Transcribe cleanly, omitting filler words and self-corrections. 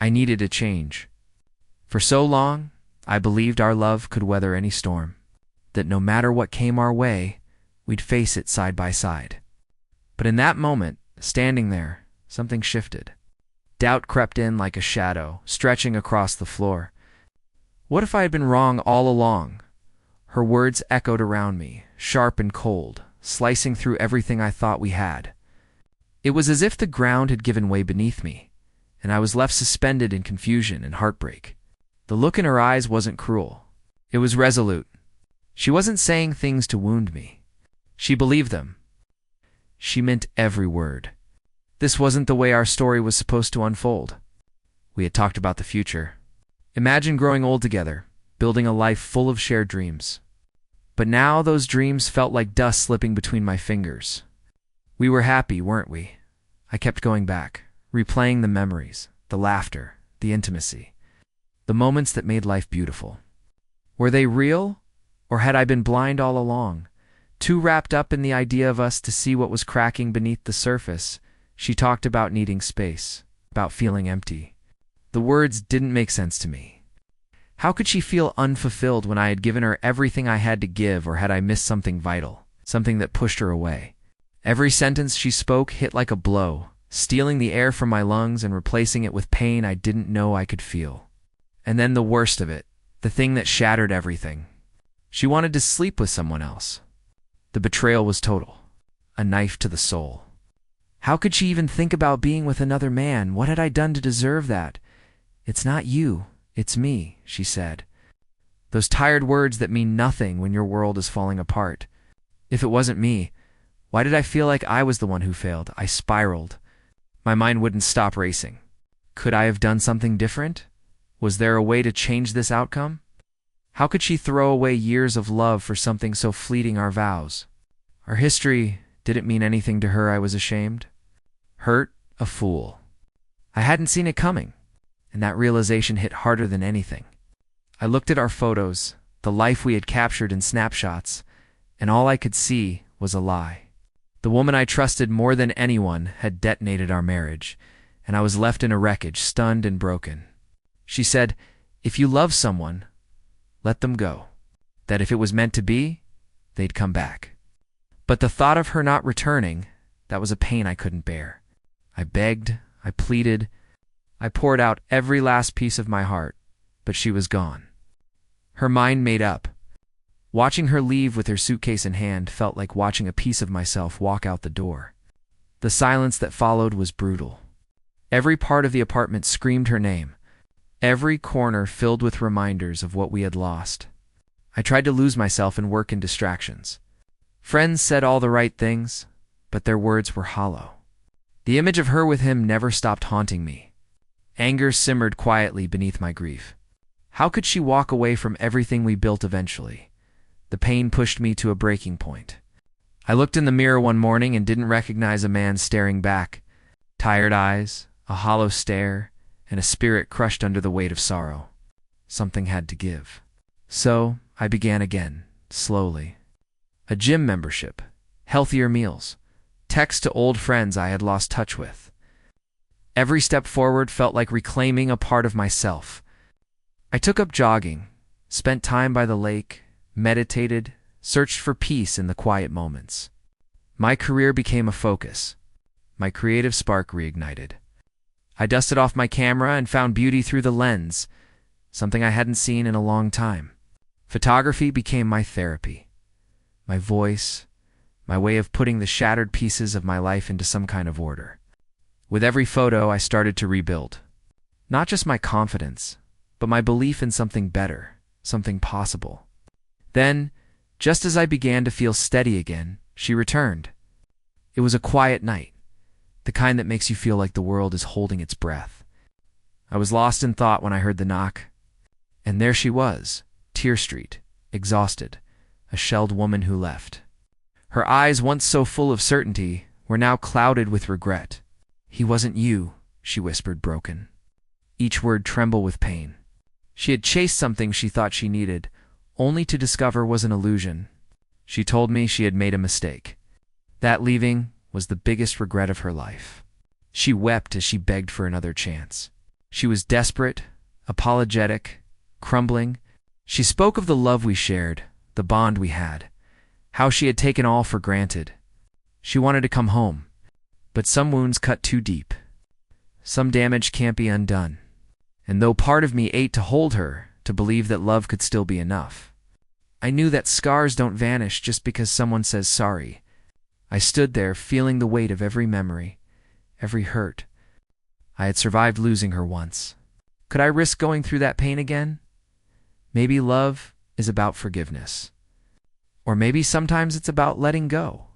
I needed a change. For so long, I believed our love could weather any storm, that no matter what came our way, we'd face it side by side. But in that moment, standing there, something shifted. Doubt crept in like a shadow, stretching across the floor. What if I had been wrong all along? Her words echoed around me, sharp and cold, slicing through everything I thought we had. It was as if the ground had given way beneath me, and I was left suspended in confusion and heartbreak. The look in her eyes wasn't cruel. It was resolute. She wasn't saying things to wound me. She believed them. She meant every word. This wasn't the way our story was supposed to unfold. We had talked about the future. Imagine growing old together, building a life full of shared dreams. But now those dreams felt like dust slipping between my fingers. We were happy, weren't we? I kept going back, replaying the memories, the laughter, the intimacy, the moments that made life beautiful. Were they real, or had I been blind all along, too wrapped up in the idea of us to see what was cracking beneath the surface? She talked about needing space, about feeling empty. The words didn't make sense to me. How could she feel unfulfilled when I had given her everything I had to give, or had I missed something vital, something that pushed her away? Every sentence she spoke hit like a blow, stealing the air from my lungs and replacing it with pain I didn't know I could feel. And then the worst of it, the thing that shattered everything. She wanted to sleep with someone else. The betrayal was total, a knife to the soul. How could she even think about being with another man? What had I done to deserve that? "It's not you, it's me," she said. Those tired words that mean nothing when your world is falling apart. If it wasn't me, why did I feel like I was the one who failed? I spiraled. My mind wouldn't stop racing. Could I have done something different? Was there a way to change this outcome? How could she throw away years of love for something so fleeting, our vows? Our history didn't mean anything to her. I was ashamed. Hurt, a fool. I hadn't seen it coming, and that realization hit harder than anything. I looked at our photos, the life we had captured in snapshots, and all I could see was a lie. The woman I trusted more than anyone had detonated our marriage, and I was left in a wreckage, stunned and broken. She said, "If you love someone, let them go. That if it was meant to be, they'd come back." But the thought of her not returning, that was a pain I couldn't bear. I begged, I pleaded, I poured out every last piece of my heart, but she was gone. Her mind made up. Watching her leave with her suitcase in hand felt like watching a piece of myself walk out the door. The silence that followed was brutal. Every part of the apartment screamed her name, every corner filled with reminders of what we had lost. I tried to lose myself in work and distractions. Friends said all the right things, but their words were hollow. The image of her with him never stopped haunting me. Anger simmered quietly beneath my grief. How could she walk away from everything we built eventually? The pain pushed me to a breaking point. I looked in the mirror one morning and didn't recognize a man staring back. Tired eyes, a hollow stare, and a spirit crushed under the weight of sorrow. Something had to give. So I began again, slowly. A gym membership, healthier meals, texts to old friends I had lost touch with. Every step forward felt like reclaiming a part of myself. I took up jogging, spent time by the lake, meditated, searched for peace in the quiet moments. My career became a focus. My creative spark reignited. I dusted off my camera and found beauty through the lens, something I hadn't seen in a long time. Photography became my therapy, my voice, my way of putting the shattered pieces of my life into some kind of order. With every photo, I started to rebuild. Not just my confidence, but my belief in something better, something possible. Then, just as I began to feel steady again, she returned. It was a quiet night, the kind that makes you feel like the world is holding its breath. I was lost in thought when I heard the knock. And there she was, Tear Street, exhausted, a shelled woman who left. Her eyes, once so full of certainty, were now clouded with regret. "He wasn't you," she whispered, broken. Each word trembled with pain. She had chased something she thought she needed, only to discover was an illusion. She told me she had made a mistake. That leaving was the biggest regret of her life. She wept as she begged for another chance. She was desperate, apologetic, crumbling. She spoke of the love we shared, the bond we had, how she had taken all for granted. She wanted to come home, but some wounds cut too deep. Some damage can't be undone. And though part of me ached to hold her, to believe that love could still be enough, I knew that scars don't vanish just because someone says sorry. I stood there feeling the weight of every memory, every hurt. I had survived losing her once. Could I risk going through that pain again? Maybe love is about forgiveness. Or maybe sometimes it's about letting go.